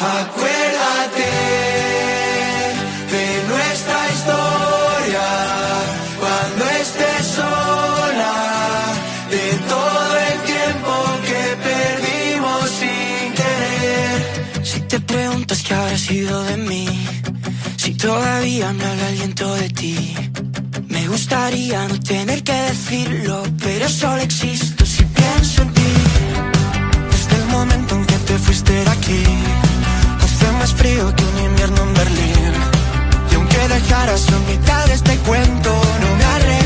Acuérdate de nuestra historia cuando estés sola, de todo el tiempo que perdimos sin querer. Si te preguntas qué habrá sido de mí, si todavía me habla el viento de ti, me gustaría no tener que decirlo, pero solo existo si pienso en ti. Desde el momento en que te fuiste de aquí, hace más frío que un invierno en Berlín. Y aunque dejaras la mitad de este cuento, no me arrepiento.